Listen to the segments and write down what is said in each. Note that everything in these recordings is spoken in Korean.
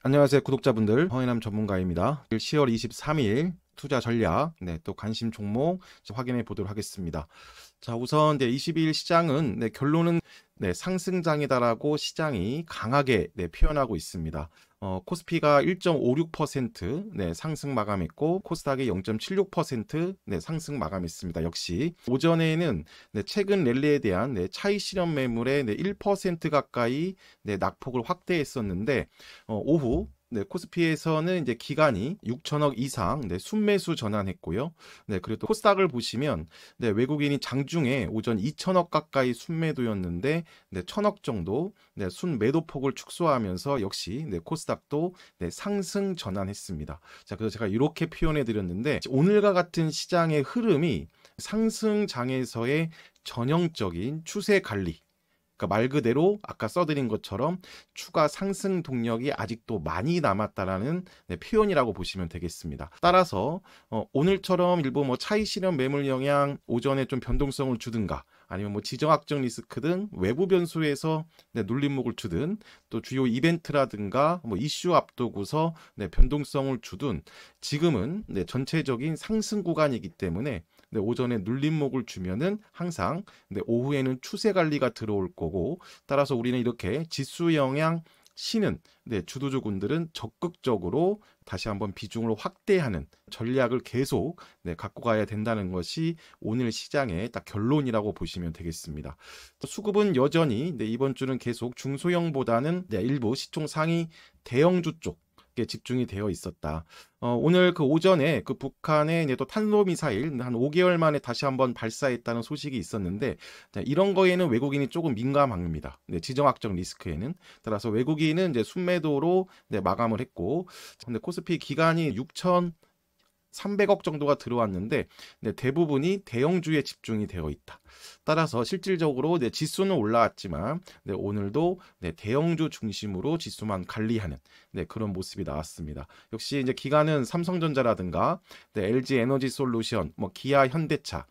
안녕하세요, 구독자분들. 허인함 전문가입니다. 10월 23일 투자 전략, 또 관심 종목 확인해 보도록 하겠습니다. 자, 우선 22일 시장은 결론은 상승장이다라고 시장이 강하게 표현하고 있습니다. 코스피가 1.56% 상승 마감했고 코스닥이 0.76% 상승 마감했습니다. 역시 오전에는 최근 랠리에 대한 차익 실현 매물의 1% 가까이 낙폭을 확대했었는데 오후 코스피에서는 이제 기간이 6천억 이상 순매수 전환했고요. 그리고 또 코스닥을 보시면 외국인이 장중에 오전 2천억 가까이 순매도였는데 1천억 정도 순매도폭을 축소하면서 역시 코스닥도 상승 전환했습니다. 자, 그래서 제가 이렇게 표현해 드렸는데 오늘과 같은 시장의 흐름이 상승장에서의 전형적인 추세 관리, 그러니까 말 그대로 아까 써드린 것처럼 추가 상승 동력이 아직도 많이 남았다라는 표현이라고 보시면 되겠습니다. 따라서 오늘처럼 일부 차익 실현 매물 영향 오전에 좀 변동성을 주든가 아니면 지정학적 리스크 등 외부 변수에서 눌림목을 주든 또 주요 이벤트라든가 이슈 앞두고서 변동성을 주든 지금은 전체적인 상승 구간이기 때문에 오전에 눌림목을 주면은 항상 오후에는 추세 관리가 들어올 거고, 따라서 우리는 이렇게 지수 영향 신은 주도주군들은 적극적으로 다시 한번 비중을 확대하는 전략을 계속 갖고 가야 된다는 것이 오늘 시장의 딱 결론이라고 보시면 되겠습니다. 수급은 여전히 이번 주는 계속 중소형보다는 일부 시총 상위 대형주 쪽 집중이 되어 있었다. 오늘 그 오전에 그 북한의 또 탄도미사일 한 5개월 만에 다시 한번 발사했다는 소식이 있었는데 이런 거에는 외국인이 조금 민감합니다. 지정학적 리스크에는. 따라서 외국인은 이제 순매도로 마감을 했고, 근데 코스피 기간이 6,300억 정도가 들어왔는데 대부분이 대형주에 집중이 되어 있다. 따라서 실질적으로 지수는 올라왔지만 오늘도 대형주 중심으로 지수만 관리하는 그런 모습이 나왔습니다. 역시 이제 기관은 삼성전자라든가 LG 에너지 솔루션, 기아 현대차,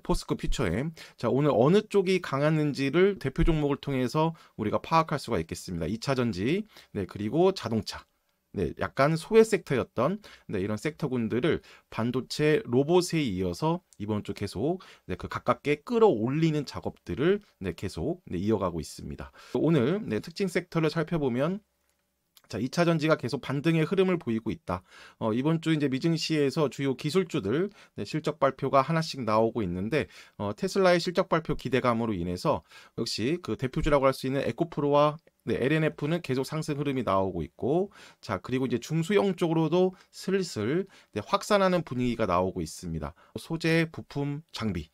포스코 퓨처엠. 자, 오늘 어느 쪽이 강했는지를 대표 종목을 통해서 우리가 파악할 수가 있겠습니다. 2차전지, 그리고 자동차. 약간 소외 섹터였던 이런 섹터군들을 반도체 로봇에 이어서 이번 주 계속 그 가깝게 끌어올리는 작업들을 계속 이어가고 있습니다. 오늘 특징 섹터를 살펴보면 자, 2차 전지가 계속 반등의 흐름을 보이고 있다. 이번 주 이제 미증시에서 주요 기술주들 실적 발표가 하나씩 나오고 있는데 테슬라의 실적 발표 기대감으로 인해서 역시 그 대표주라고 할 수 있는 에코프로와 LNF는 계속 상승 흐름이 나오고 있고, 자, 그리고 이제 중소형 쪽으로도 슬슬 확산하는 분위기가 나오고 있습니다. 소재, 부품, 장비,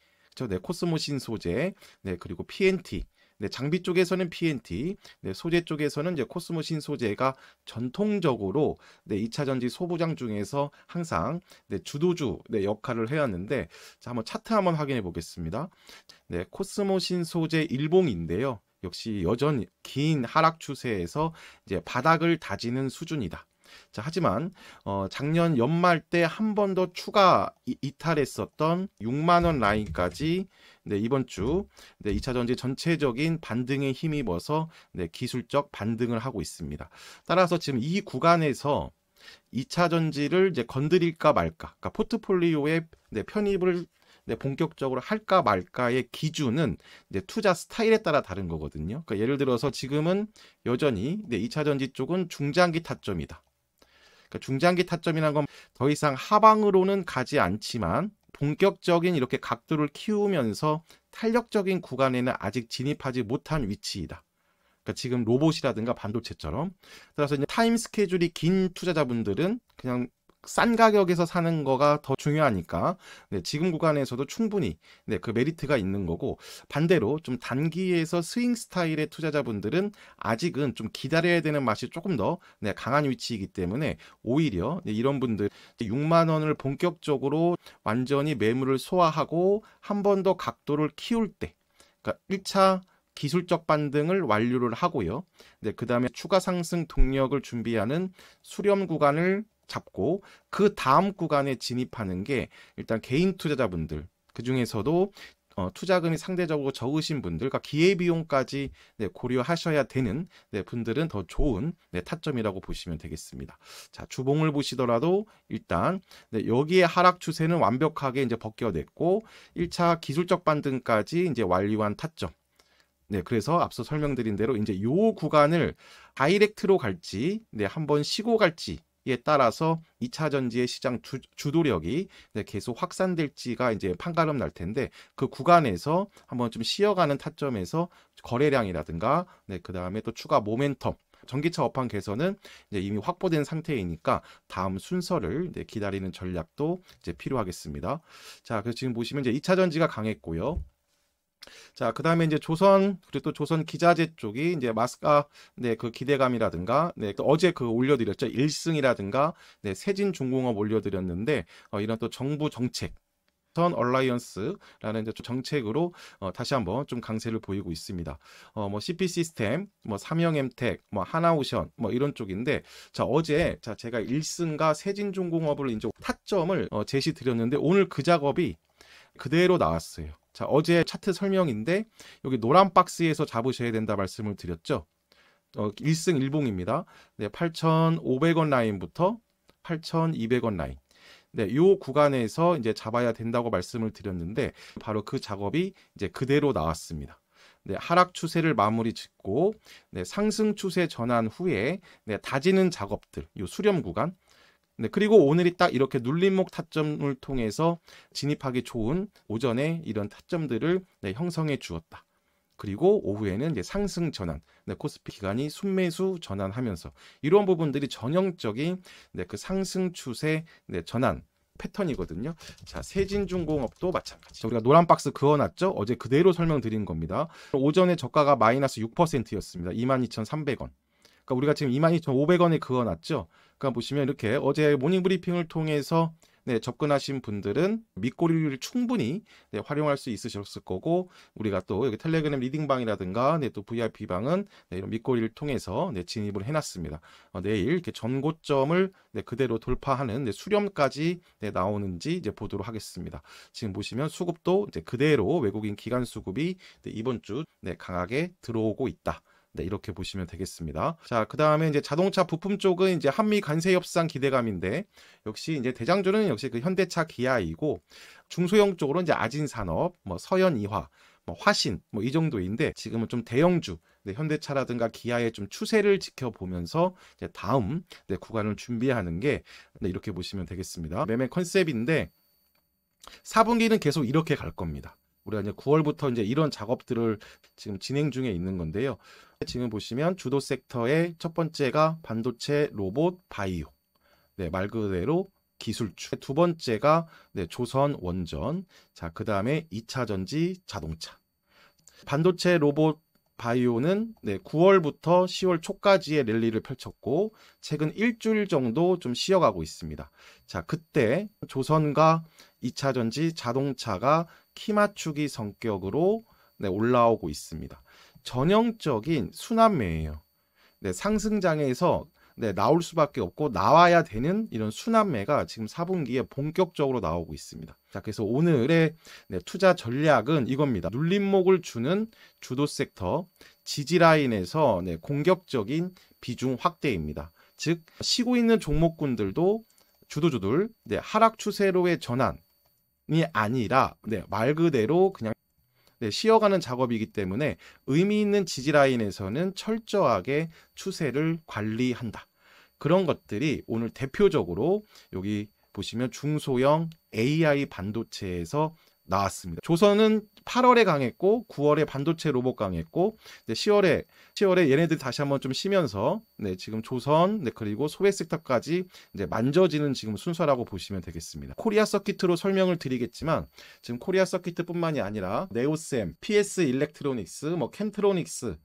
코스모신 소재, 그리고 PNT. 장비 쪽에서는 PNT, 소재 쪽에서는 이제 코스모신 소재가 전통적으로 2차 전지 소부장 중에서 항상 주도주 역할을 해왔는데, 자, 한번 차트 한번 확인해 보겠습니다. 코스모신 소재 일봉인데요. 역시 여전히 긴 하락 추세에서 이제 바닥을 다지는 수준이다. 자, 하지만 작년 연말 때 한 번 더 추가 이탈했었던 6만 원 라인까지 이번 주 2차 전지 전체적인 반등에 힘입어서 기술적 반등을 하고 있습니다. 따라서 지금 이 구간에서 2차 전지를 이제 건드릴까 말까, 그러니까 포트폴리오에 편입을 본격적으로 할까 말까의 기준은 이제 투자 스타일에 따라 다른 거거든요. 그러니까 예를 들어서 지금은 여전히 2차 전지 쪽은 중장기 타점이다. 그러니까 중장기 타점이라는 건 더 이상 하방으로는 가지 않지만 본격적인 이렇게 각도를 키우면서 탄력적인 구간에는 아직 진입하지 못한 위치이다. 그러니까 지금 로봇이라든가 반도체처럼. 따라서 이제 타임 스케줄이 긴 투자자분들은 그냥 싼 가격에서 사는 거가 더 중요하니까 지금 구간에서도 충분히 그 메리트가 있는 거고, 반대로 좀 단기에서 스윙 스타일의 투자자분들은 아직은 좀 기다려야 되는 맛이 조금 더 강한 위치이기 때문에 오히려 이런 분들 6만 원을 본격적으로 완전히 매물을 소화하고 한 번 더 각도를 키울 때, 그러니까 1차 기술적 반등을 완료를 하고요. 그 다음에 추가 상승 동력을 준비하는 수렴 구간을 잡고 그 다음 구간에 진입하는 게 일단 개인 투자자분들, 그 중에서도 투자금이 상대적으로 적으신 분들, 그러니까 기회비용까지 고려하셔야 되는 분들은 더 좋은 타점이라고 보시면 되겠습니다. 자, 주봉을 보시더라도 일단 여기에 하락 추세는 완벽하게 이제 벗겨냈고 1차 기술적 반등까지 이제 완료한 타점. 그래서 앞서 설명드린 대로 이제 요 구간을 다이렉트로 갈지, 한번 쉬고 갈지에 따라서 2차 전지의 시장 주도력이 계속 확산될지가 이제 판가름 날 텐데, 그 구간에서 한번 좀 쉬어가는 타점에서 거래량이라든가, 그 다음에 또 추가 모멘텀, 전기차 업황 개선은 이제 이미 확보된 상태이니까 다음 순서를 기다리는 전략도 이제 필요하겠습니다. 자, 그래서 지금 보시면 이제 2차 전지가 강했고요. 자, 그 다음에 이제 조선, 그리고 또 조선 기자재 쪽이 이제 마스카, 그 기대감이라든가, 또 어제 그 올려드렸죠. 일승이라든가, 세진중공업 올려드렸는데, 이런 또 정부 정책, 선 얼라이언스라는 이제 정책으로 다시 한번 좀 강세를 보이고 있습니다. 뭐 CP 시스템, 뭐 삼영엠텍, 뭐 하나오션, 뭐 이런 쪽인데, 자, 어제 제가 일승과 세진중공업을 이제 타점을 제시 드렸는데, 오늘 그 작업이 그대로 나왔어요. 자, 어제 차트 설명인데 여기 노란 박스에서 잡으셔야 된다 말씀을 드렸죠. 1승 1봉입니다. 8,500원 라인부터 8,200원 라인. 요 구간에서 이제 잡아야 된다고 말씀을 드렸는데 바로 그 작업이 이제 그대로 나왔습니다. 하락 추세를 마무리 짓고 상승 추세 전환 후에 다지는 작업들, 요 수렴 구간. 그리고 오늘이 딱 이렇게 눌림목 타점을 통해서 진입하기 좋은 오전에 이런 타점들을 형성해 주었다. 그리고 오후에는 이제 상승 전환, 코스피 기간이 순매수 전환하면서 이런 부분들이 전형적인 그 상승 추세 전환 패턴이거든요. 자, 세진중공업도 마찬가지. 우리가 노란 박스 그어놨죠? 어제 그대로 설명드린 겁니다. 오전에 저가가 마이너스 6%였습니다. 22,300원. 그러니까 우리가 지금 22,500원에 그어놨죠. 그러니까 보시면 이렇게 어제 모닝브리핑을 통해서 접근하신 분들은 밑꼬리를 충분히 활용할 수 있으셨을 거고, 우리가 또 여기 텔레그램 리딩방이라든가 또 VIP방은 이런 밑꼬리를 통해서 진입을 해놨습니다. 내일 이렇게 전고점을 그대로 돌파하는 수렴까지 나오는지 이제 보도록 하겠습니다. 지금 보시면 수급도 이제 그대로 외국인 기관 수급이 이번 주 강하게 들어오고 있다. 이렇게 보시면 되겠습니다. 자, 그 다음에 이제 자동차 부품 쪽은 이제 한미 관세 협상 기대감인데, 역시 이제 대장주는 역시 그 현대차 기아이고, 중소형 쪽으로 이제 아진산업, 뭐 서현이화, 뭐 화신, 뭐 이 정도인데, 지금은 좀 대형주, 현대차라든가 기아의 좀 추세를 지켜보면서 이제 다음 구간을 준비하는 게 이렇게 보시면 되겠습니다. 매매 컨셉인데, 4분기는 계속 이렇게 갈 겁니다. 우리가 이제 9월부터 이제 이런 작업들을 지금 진행 중에 있는 건데요. 지금 보시면 주도 섹터의 첫 번째가 반도체, 로봇, 바이오. 말 그대로 기술주. 두 번째가 조선, 원전. 자, 그 다음에 2차 전지, 자동차. 반도체, 로봇, 바이오는 9월부터 10월 초까지의 랠리를 펼쳤고, 최근 일주일 정도 좀 쉬어가고 있습니다. 자, 그때 조선과 2차 전지, 자동차가 키 맞추기 성격으로 올라오고 있습니다. 전형적인 순환매예요. 상승장에서 나올 수밖에 없고 나와야 되는 이런 순환매가 지금 4분기에 본격적으로 나오고 있습니다. 자, 그래서 오늘의 투자 전략은 이겁니다. 눌림목을 주는 주도 섹터, 지지라인에서 공격적인 비중 확대입니다. 즉, 쉬고 있는 종목군들도 주도주들 하락 추세로의 전환이 아니라 말 그대로 그냥 쉬어가는 작업이기 때문에 의미 있는 지지라인에서는 철저하게 추세를 관리한다. 그런 것들이 오늘 대표적으로 여기 보시면 중소형 AI 반도체에서 나왔습니다. 조선은 8월에 강했고 9월에 반도체 로봇 강했고 10월에 얘네들 다시 한번 좀 쉬면서 지금 조선 그리고 소외 섹터까지 만져지는 지금 순서라고 보시면 되겠습니다. 코리아 서킷으로 설명을 드리겠지만 지금 코리아 서킷뿐만이 아니라 네오셈, PS 일렉트로닉스, 뭐 캠트로닉스,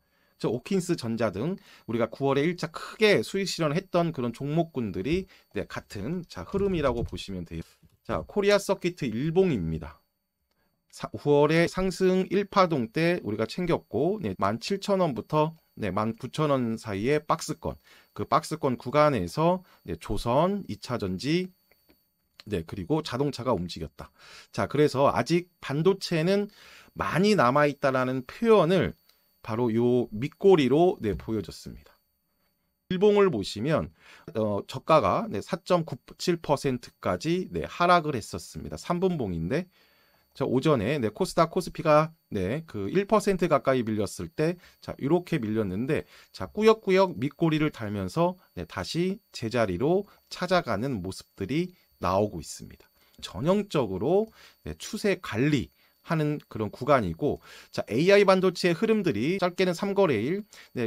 오킨스 전자 등 우리가 9월에 1차 크게 수익 실현했던 그런 종목군들이 같은 흐름이라고 보시면 돼요. 자, 코리아 서킷 일봉입니다. 9월에 상승 1파동 때 우리가 챙겼고 17,000원부터 19,000원 사이의 박스권, 그 박스권 구간에서 조선, 2차 전지, 그리고 자동차가 움직였다. 자, 그래서 아직 반도체는 많이 남아있다라는 표현을 바로 요 밑꼬리로 보여줬습니다. 일봉을 보시면 저가가 4.97%까지 하락을 했었습니다. 3분봉인데 자, 오전에 코스닥 코스피가 그 1% 가까이 밀렸을 때 자, 이렇게 밀렸는데 자, 꾸역꾸역 밑꼬리를 달면서 다시 제자리로 찾아가는 모습들이 나오고 있습니다. 전형적으로 추세 관리 하는 그런 구간이고, 자, AI 반도체의 흐름들이 짧게는 3거래일,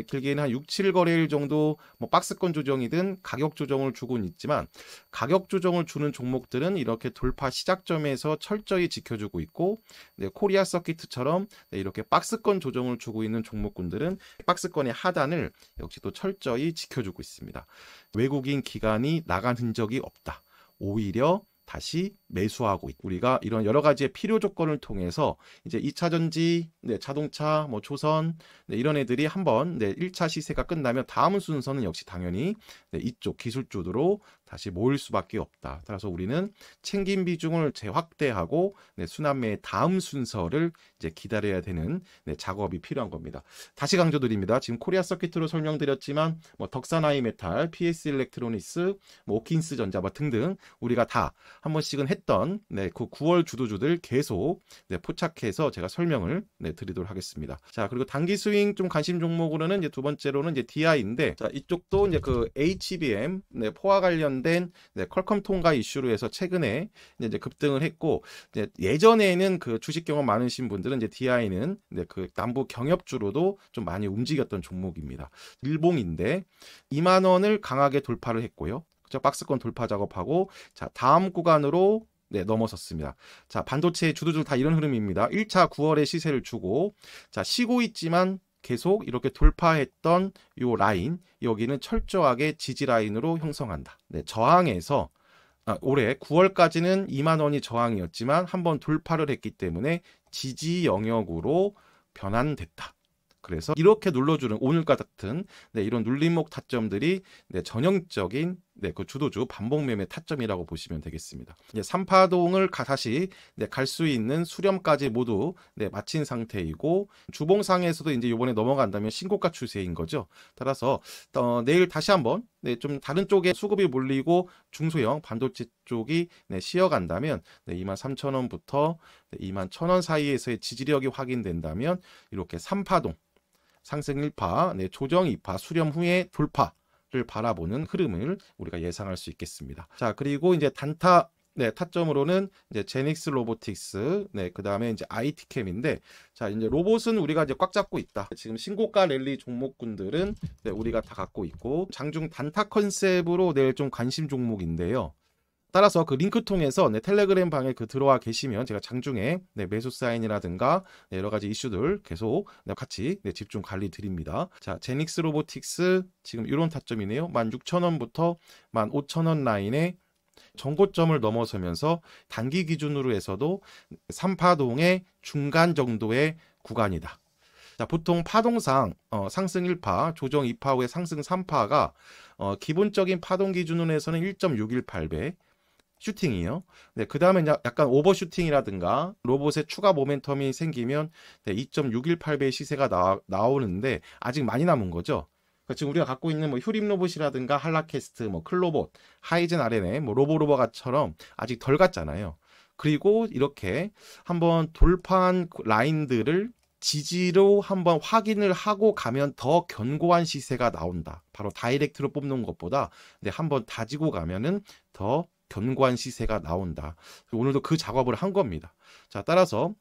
길게는 한 6, 7거래일 정도 뭐 박스권 조정이든 가격 조정을 주고는 있지만, 가격 조정을 주는 종목들은 이렇게 돌파 시작점에서 철저히 지켜주고 있고, 코리아 서킷처럼 이렇게 박스권 조정을 주고 있는 종목군들은 박스권의 하단을 역시 또 철저히 지켜주고 있습니다. 외국인 기관이 나간 흔적이 없다. 오히려 다시 매수하고 있고, 우리가 이런 여러 가지의 필요 조건을 통해서 이제 2차 전지, 자동차, 뭐 조선 이런 애들이 한번 1차 시세가 끝나면 다음 순서는 역시 당연히 이쪽 기술주로 다시 모일 수밖에 없다. 따라서 우리는 챙김 비중을 재확대하고 순환매의 다음 순서를 이제 기다려야 되는 작업이 필요한 겁니다. 다시 강조드립니다. 지금 코리아 서킷으로 설명드렸지만 뭐 덕산아이메탈, PS 일렉트로닉스, 뭐 오킨스 전자 뭐 등등 우리가 다 한 번씩은 했던 그 9월 주도주들 계속 포착해서 제가 설명을 드리도록 하겠습니다. 자, 그리고 단기 스윙 좀 관심 종목으로는 이제 두 번째로는 이제 DI인데, 자, 이쪽도 이제 그 HBM 포화 관련된 퀄컴 통과 이슈로 해서 최근에 이제 급등을 했고, 예전에는 그 주식 경험 많으신 분들은 이제 DI는 그 남부 경협주로도 좀 많이 움직였던 종목입니다. 일봉인데 2만 원을 강하게 돌파를 했고요. 박스권 돌파 작업하고, 자, 다음 구간으로 넘어섰습니다. 자, 반도체 주도주 다 이런 흐름입니다. 1차 9월에 시세를 주고, 자, 쉬고 있지만 계속 이렇게 돌파했던 요 라인, 여기는 철저하게 지지 라인으로 형성한다. 저항에서 올해 9월까지는 2만 원이 저항이었지만 한번 돌파를 했기 때문에 지지 영역으로 변환됐다. 그래서 이렇게 눌러주는 오늘과 같은 이런 눌림목 타점들이 전형적인 그 주도주 반복 매매 타점이라고 보시면 되겠습니다. 3파동을 다시 갈 수 있는 수렴까지 모두 마친 상태이고, 주봉상에서도 이제 이번에 넘어간다면 신고가 추세인 거죠. 따라서 내일 다시 한번 좀 다른 쪽에 수급이 몰리고 중소형 반도체 쪽이 쉬어간다면 23,000원부터 21,000원 사이에서의 지지력이 확인된다면 이렇게 3파동 상승 1파, 조정 2파, 수렴 후에 돌파를 바라보는 흐름을 우리가 예상할 수 있겠습니다. 자, 그리고 이제 단타 타점으로는 이제 제닉스 로보틱스, 그 다음에 이제 IT캠인데, 자, 이제 로봇은 우리가 이제 꽉 잡고 있다. 지금 신고가 랠리 종목군들은 우리가 다 갖고 있고, 장중 단타 컨셉으로 낼 좀 관심 종목인데요. 따라서 그 링크 통해서 텔레그램 방에 들어와 계시면 제가 장중에 매수 사인이라든가 여러 가지 이슈들 계속 같이 집중 관리 드립니다. 자, 제닉스 로보틱스 지금 이런 타점이네요. 16,000원부터 15,000원 라인에 전고점을 넘어서면서 단기 기준으로 해서도 3파동의 중간 정도의 구간이다. 자, 보통 파동상 상승 1파, 조정 2파 후에 상승 3파가 기본적인 파동 기준으로 해서는 1.618배 슈팅이요. 그 다음에 약간 오버슈팅이라든가 로봇의 추가 모멘텀이 생기면 2.618배의 시세가 나오는데 아직 많이 남은 거죠. 그러니까 지금 우리가 갖고 있는 뭐 휴림 로봇이라든가 할라캐스트, 뭐 클로봇, 하이젠 RNA, 뭐 로보로버가처럼 아직 덜 갔잖아요. 그리고 이렇게 한번 돌파한 라인들을 지지로 한번 확인을 하고 가면 더 견고한 시세가 나온다. 바로 다이렉트로 뽑는 것보다 한번 다지고 가면은 더 견고한 시세가 나온다. 오늘도 그 작업을 한 겁니다. 자, 따라서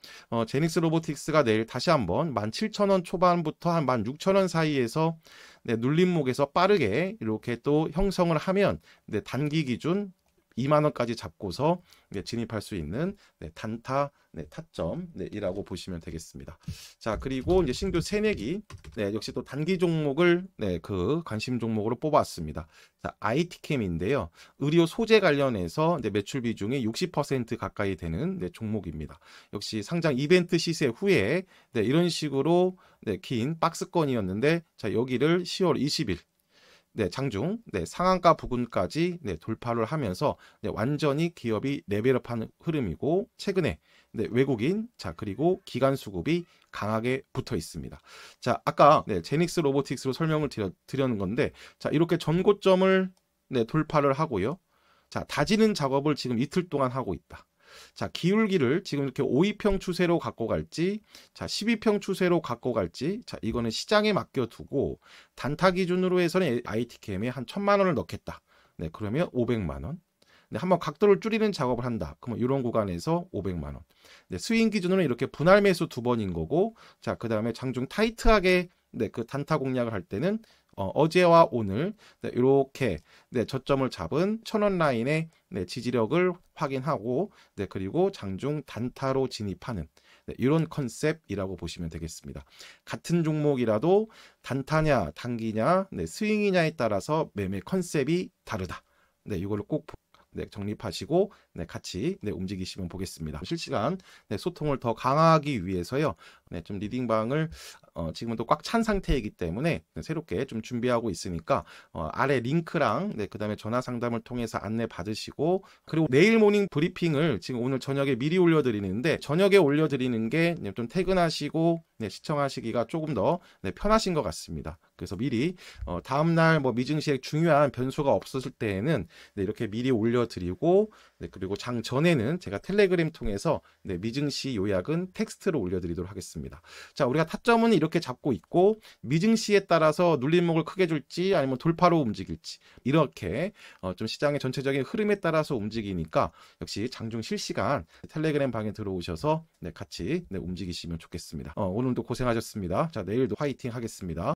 제닉스 로보틱스가 내일 다시 한번 17,000원 초반부터 한 16,000원 사이에서 눌림목에서 빠르게 이렇게 또 형성을 하면 단기 기준 2만 원까지 잡고서 진입할 수 있는 단타 타점이라고 보시면 되겠습니다. 자, 그리고 이제 신규 새내기 역시 또 단기 종목을 그 관심 종목으로 뽑았습니다. 자, IT캠인데요. 의료 소재 관련해서 매출 비중이 60% 가까이 되는 종목입니다. 역시 상장 이벤트 시세 후에 이런 식으로 긴 박스권이었는데, 자, 여기를 10월 20일 네, 장중, 네, 상한가 부근까지 네, 돌파를 하면서 네, 완전히 기업이 레벨업하는 흐름이고 최근에 네, 외국인, 자 그리고 기관 수급이 강하게 붙어 있습니다. 자, 아까 네, 제닉스 로보틱스로 설명을 드렸는 건데, 자 이렇게 전고점을 네, 돌파를 하고요. 자, 다지는 작업을 지금 이틀 동안 하고 있다. 자, 기울기를 지금 이렇게 5위평 추세로 갖고 갈지, 자, 12평 추세로 갖고 갈지, 자, 이거는 시장에 맡겨두고, 단타 기준으로 해서는 IT캠에 한 1000만 원을 넣겠다. 네, 그러면 500만 원. 네, 한번 각도를 줄이는 작업을 한다. 그러면 이런 구간에서 500만 원. 네, 스윙 기준으로는 이렇게 분할 매수 2번인 거고, 자, 그 다음에 장중 타이트하게 네, 그 단타 공략을 할 때는 어제와 오늘 네, 이렇게 네, 저점을 잡은 1000원 라인의 네, 지지력을 확인하고 네, 그리고 장중 단타로 진입하는 네, 이런 컨셉이라고 보시면 되겠습니다. 같은 종목이라도 단타냐 단기냐 네, 스윙이냐에 따라서 매매 컨셉이 다르다. 네, 이걸 꼭 네, 정립하시고 네, 같이 네, 움직이시면 보겠습니다. 실시간 네, 소통을 더 강화하기 위해서요. 네, 좀 리딩방을 지금은 또 꽉 찬 상태이기 때문에 네, 새롭게 좀 준비하고 있으니까 아래 링크랑 네, 그다음에 전화 상담을 통해서 안내 받으시고 그리고 내일 모닝 브리핑을 지금 오늘 저녁에 미리 올려드리는데 저녁에 올려드리는 게 좀 퇴근하시고 네, 시청하시기가 조금 더 네, 편하신 것 같습니다. 그래서 미리 다음날 뭐 미증시에 중요한 변수가 없었을 때에는 네, 이렇게 미리 올려드리고 네, 그리고 장 전에는 제가 텔레그램 통해서 네, 미증시 요약은 텍스트로 올려드리도록 하겠습니다. 자, 우리가 타점은 이렇게 잡고 있고 미증시에 따라서 눌림목을 크게 줄지 아니면 돌파로 움직일지 이렇게 좀 시장의 전체적인 흐름에 따라서 움직이니까 역시 장중 실시간 텔레그램 방에 들어오셔서 네, 같이 네, 움직이시면 좋겠습니다. 오늘도 고생하셨습니다. 자, 내일도 화이팅 하겠습니다.